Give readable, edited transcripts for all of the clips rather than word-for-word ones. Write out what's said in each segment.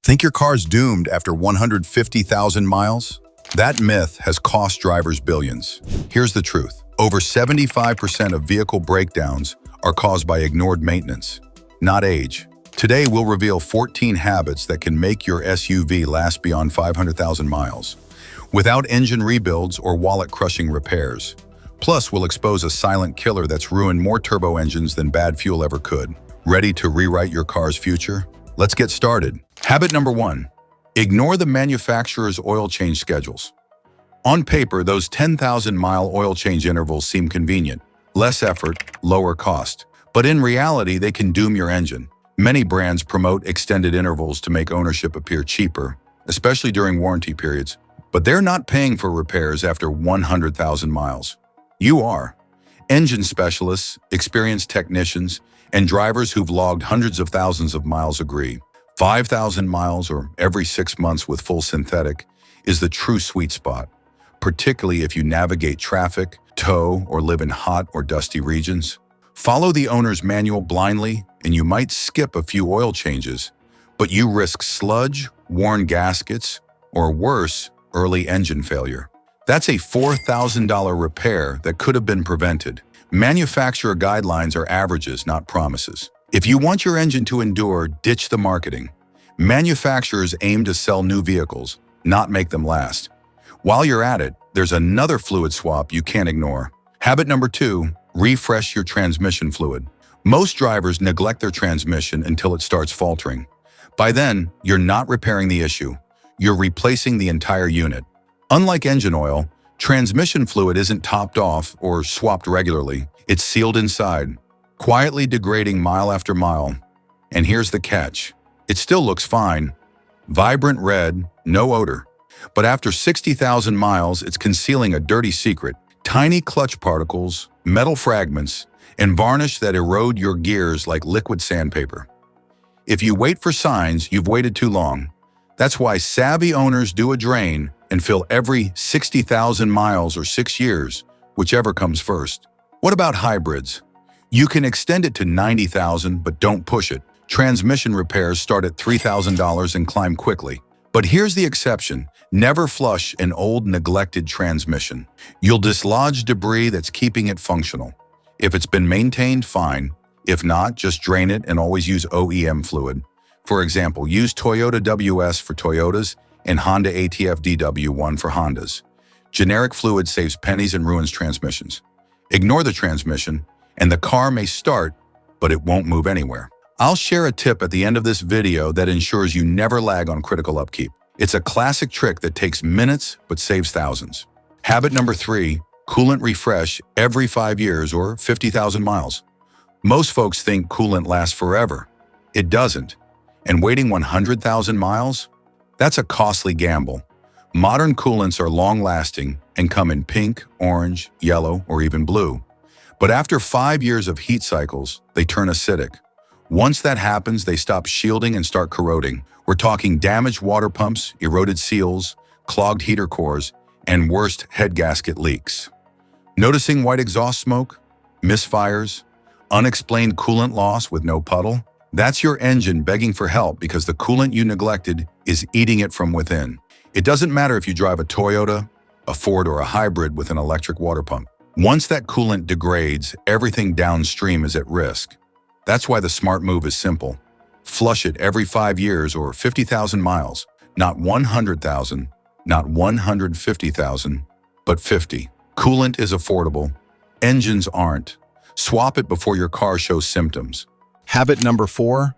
Think your car's doomed after 150,000 miles? That myth has cost drivers billions. Here's the truth. Over 75% of vehicle breakdowns are caused by ignored maintenance, not age. Today, we'll reveal 14 habits that can make your SUV last beyond 500,000 miles, without engine rebuilds or wallet-crushing repairs. Plus, we'll expose a silent killer that's ruined more turbo engines than bad fuel ever could. Ready to rewrite your car's future? Let's get started. Habit number 1. Ignore the manufacturer's oil change schedules. On paper, those 10,000-mile oil change intervals seem convenient. Less effort, lower cost. But in reality, they can doom your engine. Many brands promote extended intervals to make ownership appear cheaper, especially during warranty periods. But they're not paying for repairs after 100,000 miles. You are. Engine specialists, experienced technicians, and drivers who've logged hundreds of thousands of miles agree. 5,000 miles or every 6 months with full synthetic is the true sweet spot, particularly if you navigate traffic, tow, or live in hot or dusty regions. Follow the owner's manual blindly, and you might skip a few oil changes, but you risk sludge, worn gaskets, or worse, early engine failure. That's a $4,000 repair that could have been prevented. Manufacturer guidelines are averages, not promises. If you want your engine to endure, ditch the marketing. Manufacturers aim to sell new vehicles, not make them last. While you're at it, there's another fluid swap you can't ignore. Habit number 2, refresh your transmission fluid. Most drivers neglect their transmission until it starts faltering. By then, you're not repairing the issue. You're replacing the entire unit. Unlike engine oil, transmission fluid isn't topped off or swapped regularly. It's sealed inside, quietly degrading mile after mile. And here's the catch. It still looks fine. Vibrant red, no odor. But after 60,000 miles, it's concealing a dirty secret. Tiny clutch particles, metal fragments, and varnish that erode your gears like liquid sandpaper. If you wait for signs, you've waited too long. That's why savvy owners do a drain and fill every 60,000 miles or 6 years, whichever comes first. What about hybrids? You can extend it to 90,000, but don't push it. Transmission repairs start at $3,000 and climb quickly. But here's the exception. Never flush an old, neglected transmission. You'll dislodge debris that's keeping it functional. If it's been maintained, fine. If not, just drain it and always use OEM fluid. For example, use Toyota WS for Toyotas and Honda ATF DW1 for Hondas. Generic fluid saves pennies and ruins transmissions. Ignore the transmission, and the car may start, but it won't move anywhere. I'll share a tip at the end of this video that ensures you never lag on critical upkeep. It's a classic trick that takes minutes but saves thousands. Habit number 3, coolant refresh every 5 years or 50,000 miles. Most folks think coolant lasts forever. It doesn't. And waiting 100,000 miles? That's a costly gamble. Modern coolants are long-lasting and come in pink, orange, yellow, or even blue. But after 5 years of heat cycles, they turn acidic. Once that happens, they stop shielding and start corroding. We're talking damaged water pumps, eroded seals, clogged heater cores, and worst, head gasket leaks. Noticing white exhaust smoke, misfires, unexplained coolant loss with no puddle? That's your engine begging for help because the coolant you neglected is eating it from within. It doesn't matter if you drive a Toyota, a Ford, or a hybrid with an electric water pump. Once that coolant degrades, everything downstream is at risk. That's why the smart move is simple. Flush it every 5 years or 50,000 miles. Not 100,000, not 150,000, but 50. Coolant is affordable. Engines aren't. Swap it before your car shows symptoms. Habit number 4,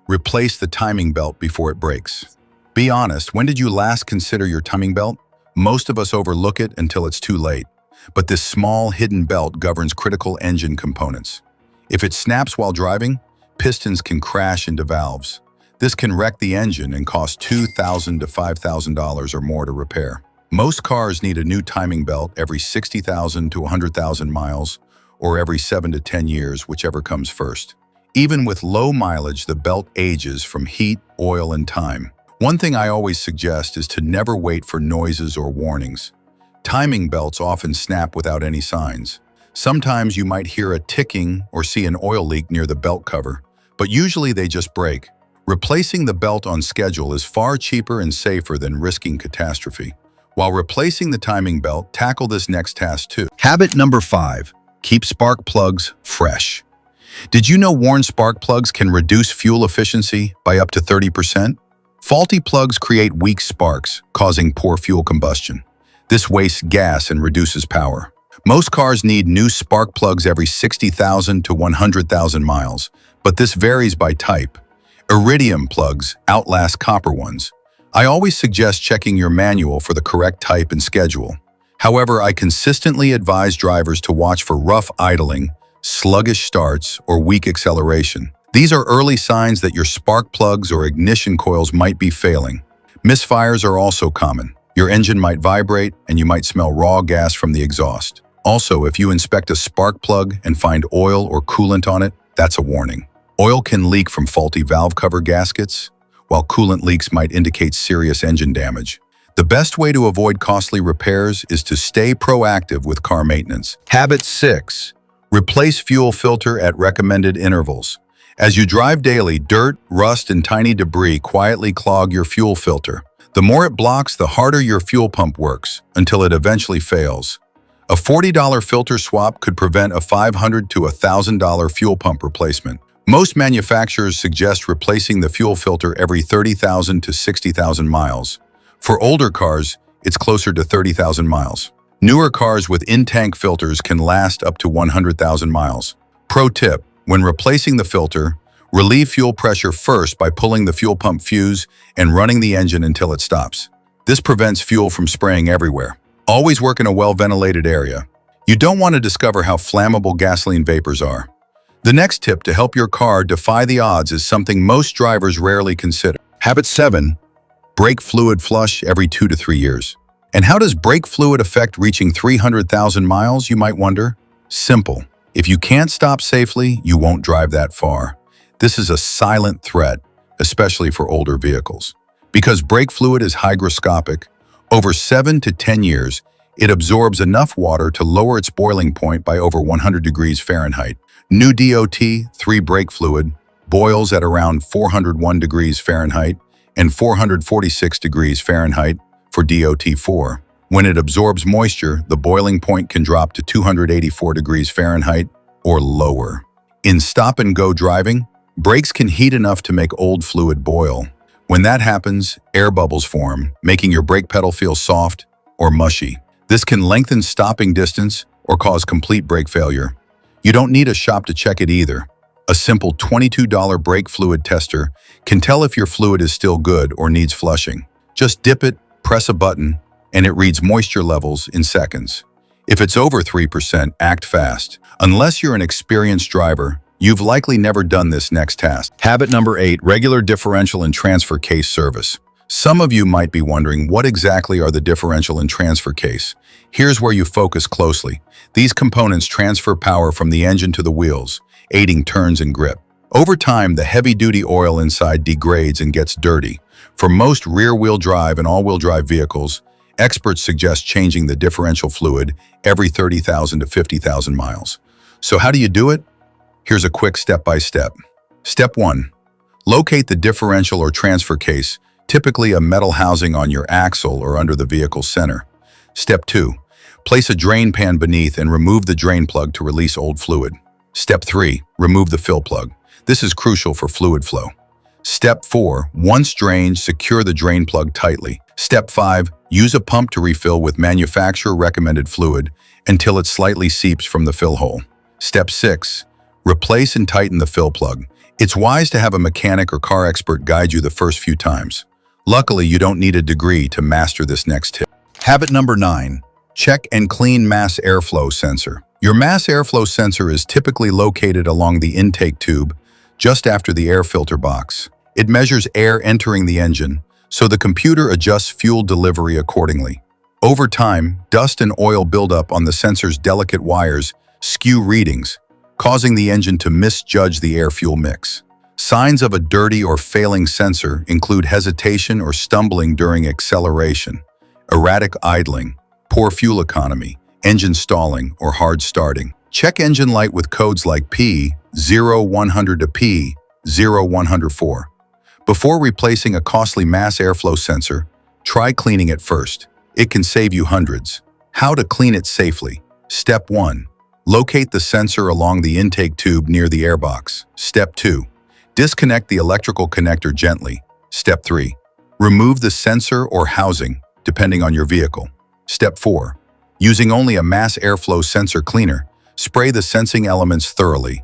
replace the timing belt before it breaks. Be honest, when did you last consider your timing belt? Most of us overlook it until it's too late. But this small, hidden belt governs critical engine components. If it snaps while driving, pistons can crash into valves. This can wreck the engine and cost $2,000 to $5,000 or more to repair. Most cars need a new timing belt every 60,000 to 100,000 miles, or every 7 to 10 years, whichever comes first. Even with low mileage, the belt ages from heat, oil, and time. One thing I always suggest is to never wait for noises or warnings. Timing belts often snap without any signs. Sometimes you might hear a ticking or see an oil leak near the belt cover, but usually they just break. Replacing the belt on schedule is far cheaper and safer than risking catastrophe. While replacing the timing belt, tackle this next task too. Habit number 5. Keep spark plugs fresh. Did you know worn spark plugs can reduce fuel efficiency by up to 30%? Faulty plugs create weak sparks, causing poor fuel combustion. This wastes gas and reduces power. Most cars need new spark plugs every 60,000 to 100,000 miles, but this varies by type. Iridium plugs outlast copper ones. I always suggest checking your manual for the correct type and schedule. However, I consistently advise drivers to watch for rough idling, sluggish starts, or weak acceleration. These are early signs that your spark plugs or ignition coils might be failing. Misfires are also common. Your engine might vibrate and you might smell raw gas from the exhaust. Also, if you inspect a spark plug and find oil or coolant on it, that's a warning. Oil can leak from faulty valve cover gaskets, while coolant leaks might indicate serious engine damage. The best way to avoid costly repairs is to stay proactive with car maintenance. Habit 6. Replace fuel filter at recommended intervals. As you drive daily, dirt, rust, and tiny debris quietly clog your fuel filter. The more it blocks, the harder your fuel pump works, until it eventually fails. A $40 filter swap could prevent a $500 to $1,000 fuel pump replacement. Most manufacturers suggest replacing the fuel filter every 30,000 to 60,000 miles. For older cars, it's closer to 30,000 miles. Newer cars with in-tank filters can last up to 100,000 miles. Pro tip: when replacing the filter, relieve fuel pressure first by pulling the fuel pump fuse and running the engine until it stops. This prevents fuel from spraying everywhere. Always work in a well-ventilated area. You don't want to discover how flammable gasoline vapors are. The next tip to help your car defy the odds is something most drivers rarely consider. Habit 7. Brake fluid flush every 2 to 3 years. And how does brake fluid affect reaching 300,000 miles, you might wonder? Simple. If you can't stop safely, you won't drive that far. This is a silent threat, especially for older vehicles. Because brake fluid is hygroscopic, over 7 to 10 years, it absorbs enough water to lower its boiling point by over 100 degrees Fahrenheit. New DOT-3 brake fluid boils at around 401 degrees Fahrenheit and 446 degrees Fahrenheit for DOT-4. When it absorbs moisture, the boiling point can drop to 284 degrees Fahrenheit or lower. In stop-and-go driving, brakes can heat enough to make old fluid boil. When that happens, air bubbles form, making your brake pedal feel soft or mushy. This can lengthen stopping distance or cause complete brake failure. You don't need a shop to check it either. A simple $22 brake fluid tester can tell if your fluid is still good or needs flushing. Just dip it, press a button, and it reads moisture levels in seconds. If it's over 3%, act fast. Unless you're an experienced driver, you've likely never done this next task. Habit number 8, regular differential and transfer case service. Some of you might be wondering, what exactly are the differential and transfer case? Here's where you focus closely. These components transfer power from the engine to the wheels, aiding turns and grip. Over time, the heavy-duty oil inside degrades and gets dirty. For most rear-wheel drive and all-wheel drive vehicles, experts suggest changing the differential fluid every 30,000 to 50,000 miles. So how do you do it? Here's a quick step-by-step. Step 1. Locate the differential or transfer case, typically a metal housing on your axle or under the vehicle's center. Step 2. Place a drain pan beneath and remove the drain plug to release old fluid. Step 3. Remove the fill plug. This is crucial for fluid flow. Step 4. Once drained, secure the drain plug tightly. Step 5. Use a pump to refill with manufacturer-recommended fluid until it slightly seeps from the fill hole. Step 6. Replace and tighten the fill plug. It's wise to have a mechanic or car expert guide you the first few times. Luckily, you don't need a degree to master this next tip. Habit number 9. Check and clean mass airflow sensor. Your mass airflow sensor is typically located along the intake tube, just after the air filter box. It measures air entering the engine, so the computer adjusts fuel delivery accordingly. Over time, dust and oil buildup on the sensor's delicate wires skew readings, causing the engine to misjudge the air-fuel mix. Signs of a dirty or failing sensor include hesitation or stumbling during acceleration, erratic idling, poor fuel economy, engine stalling, or hard starting. Check engine light with codes like P0100 to P0104. Before replacing a costly mass airflow sensor, try cleaning it first. It can save you hundreds. How to clean it safely. Step 1. Locate the sensor along the intake tube near the airbox. Step 2. Disconnect the electrical connector gently. Step 3. Remove the sensor or housing, depending on your vehicle. Step 4. Using only a mass airflow sensor cleaner, spray the sensing elements thoroughly.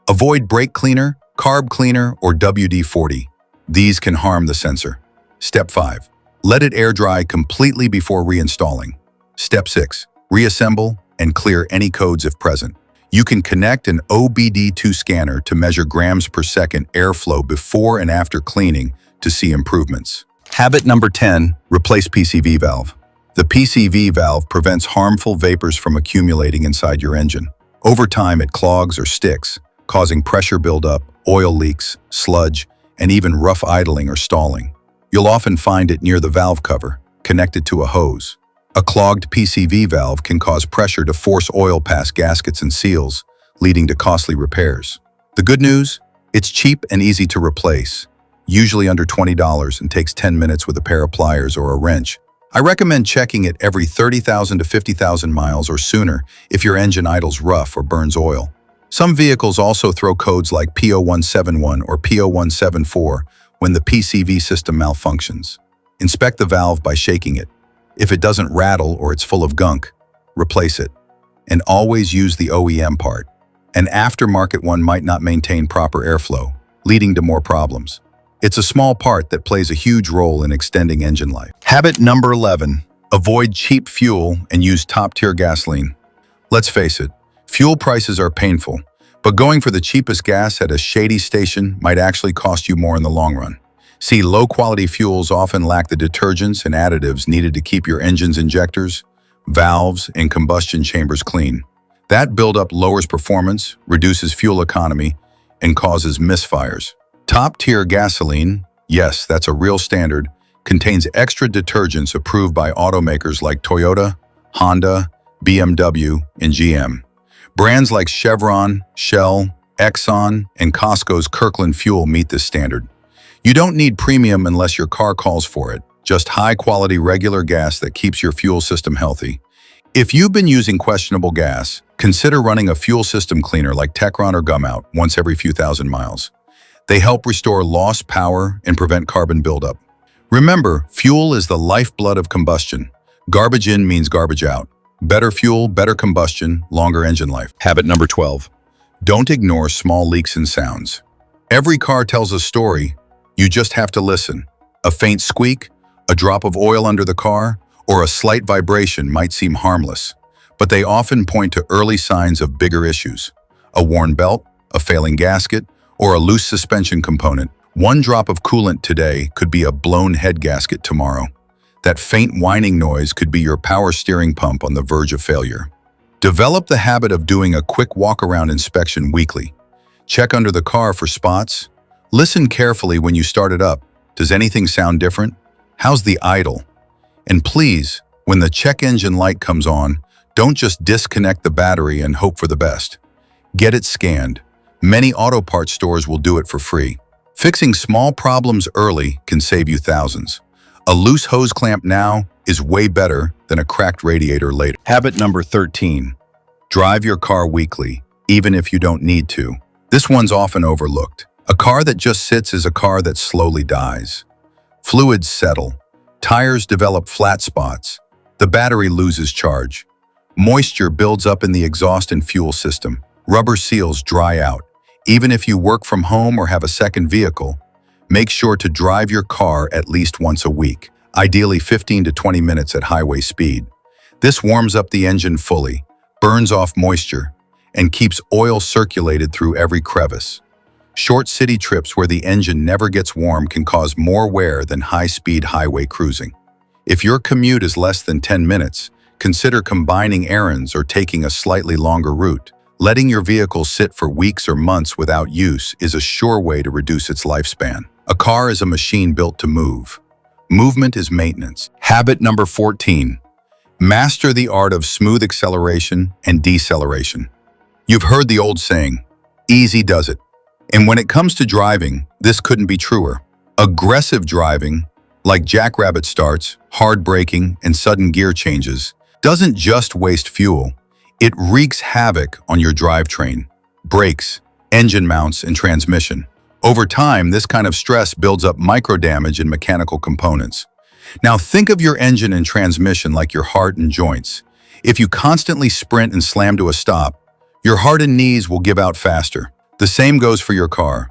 Avoid brake cleaner, carb cleaner, or WD-40. These can harm the sensor. Step 5. Let it air dry completely before reinstalling. Step 6. Reassemble and clear any codes if present. You can connect an OBD2 scanner to measure grams per second airflow before and after cleaning to see improvements. Habit number 10, replace PCV valve. The PCV valve prevents harmful vapors from accumulating inside your engine. Over time, it clogs or sticks, causing pressure buildup, oil leaks, sludge, and even rough idling or stalling. You'll often find it near the valve cover, connected to a hose. A clogged PCV valve can cause pressure to force oil past gaskets and seals, leading to costly repairs. The good news? It's cheap and easy to replace, usually under $20 and takes 10 minutes with a pair of pliers or a wrench. I recommend checking it every 30,000 to 50,000 miles or sooner if your engine idles rough or burns oil. Some vehicles also throw codes like P0171 or P0174 when the PCV system malfunctions. Inspect the valve by shaking it. If it doesn't rattle or it's full of gunk, replace it. And always use the OEM part. An aftermarket one might not maintain proper airflow, leading to more problems. It's a small part that plays a huge role in extending engine life. Habit number 11. Avoid cheap fuel and use top-tier gasoline. Let's face it, fuel prices are painful, but going for the cheapest gas at a shady station might actually cost you more in the long run. See, low-quality fuels often lack the detergents and additives needed to keep your engine's injectors, valves, and combustion chambers clean. That buildup lowers performance, reduces fuel economy, and causes misfires. Top-tier gasoline, yes, that's a real standard, contains extra detergents approved by automakers like Toyota, Honda, BMW, and GM. Brands like Chevron, Shell, Exxon, and Costco's Kirkland Fuel meet this standard. You don't need premium unless your car calls for it, just high-quality regular gas that keeps your fuel system healthy. If you've been using questionable gas, consider running a fuel system cleaner like Techron or Gumout once every few thousand miles. They help restore lost power and prevent carbon buildup. Remember, fuel is the lifeblood of combustion. Garbage in means garbage out. Better fuel, better combustion, longer engine life. Habit number 12. Don't ignore small leaks and sounds. Every car tells a story. You just have to listen. A faint squeak, a drop of oil under the car, or a slight vibration might seem harmless, but they often point to early signs of bigger issues. A worn belt, a failing gasket, or a loose suspension component. One drop of coolant today could be a blown head gasket tomorrow. That faint whining noise could be your power steering pump on the verge of failure. Develop the habit of doing a quick walk-around inspection weekly. Check under the car for spots. Listen carefully when you start it up. Does anything sound different? How's the idle? And please, when the check engine light comes on, don't just disconnect the battery and hope for the best. Get it scanned. Many auto parts stores will do it for free. Fixing small problems early can save you thousands. A loose hose clamp now is way better than a cracked radiator later. Habit number 13. Drive your car weekly, even if you don't need to. This one's often overlooked. A car that just sits is a car that slowly dies. Fluids settle. Tires develop flat spots. The battery loses charge. Moisture builds up in the exhaust and fuel system. Rubber seals dry out. Even if you work from home or have a second vehicle, make sure to drive your car at least once a week, ideally 15 to 20 minutes at highway speed. This warms up the engine fully, burns off moisture, and keeps oil circulated through every crevice. Short city trips where the engine never gets warm can cause more wear than high-speed highway cruising. If your commute is less than 10 minutes, consider combining errands or taking a slightly longer route. Letting your vehicle sit for weeks or months without use is a sure way to reduce its lifespan. A car is a machine built to move. Movement is maintenance. Habit number 14. Master the art of smooth acceleration and deceleration. You've heard the old saying, easy does it. And when it comes to driving, this couldn't be truer. Aggressive driving, like jackrabbit starts, hard braking, and sudden gear changes, doesn't just waste fuel. It wreaks havoc on your drivetrain, brakes, engine mounts, and transmission. Over time, this kind of stress builds up microdamage in mechanical components. Now think of your engine and transmission like your heart and joints. If you constantly sprint and slam to a stop, your heart and knees will give out faster. The same goes for your car.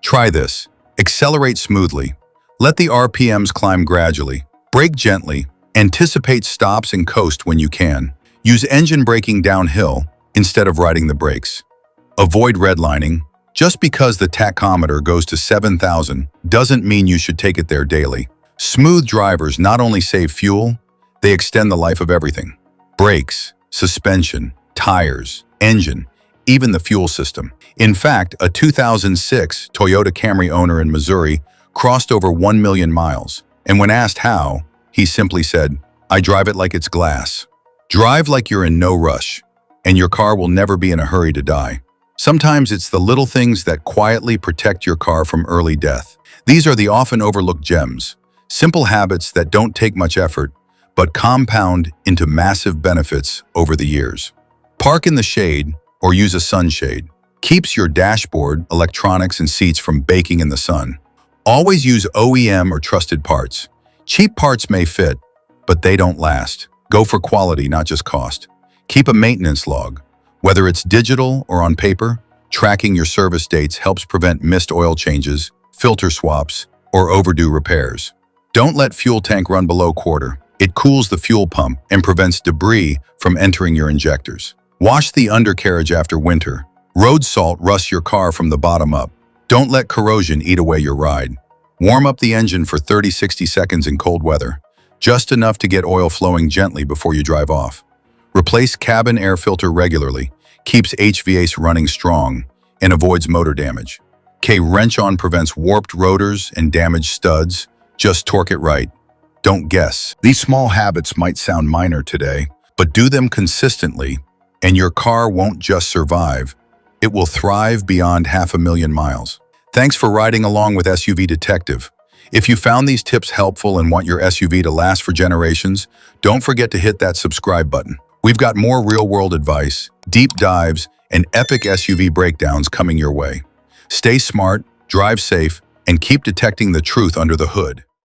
Try this. Accelerate smoothly. Let the RPMs climb gradually. Brake gently. Anticipate stops and coast when you can. Use engine braking downhill instead of riding the brakes. Avoid redlining. Just because the tachometer goes to 7,000 doesn't mean you should take it there daily. Smooth drivers not only save fuel, they extend the life of everything. Brakes, suspension, tires, engine, even the fuel system. In fact, a 2006 Toyota Camry owner in Missouri crossed over 1 million miles. And when asked how, he simply said, "I drive it like it's glass." Drive like you're in no rush, and your car will never be in a hurry to die. Sometimes it's the little things that quietly protect your car from early death. These are the often overlooked gems, simple habits that don't take much effort, but compound into massive benefits over the years. Park in the shade or use a sunshade. Keeps your dashboard, electronics, and seats from baking in the sun. Always use OEM or trusted parts. Cheap parts may fit, but they don't last. Go for quality, not just cost. Keep a maintenance log. Whether it's digital or on paper, tracking your service dates helps prevent missed oil changes, filter swaps, or overdue repairs. Don't let fuel tank run below quarter. It cools the fuel pump and prevents debris from entering your injectors. Wash the undercarriage after winter. Road salt rusts your car from the bottom up. Don't let corrosion eat away your ride. Warm up the engine for 30-60 seconds in cold weather, just enough to get oil flowing gently before you drive off. Replace cabin air filter regularly, keeps HVAC running strong, and avoids motor damage. Wrench-on prevents warped rotors and damaged studs. Just torque it right. Don't guess. These small habits might sound minor today, but do them consistently, and your car won't just survive. It will thrive beyond 500,000 miles. Thanks for riding along with SUV Detective. If you found these tips helpful and want your SUV to last for generations, don't forget to hit that subscribe button. We've got more real-world advice, deep dives, and epic SUV breakdowns coming your way. Stay smart, drive safe, and keep detecting the truth under the hood.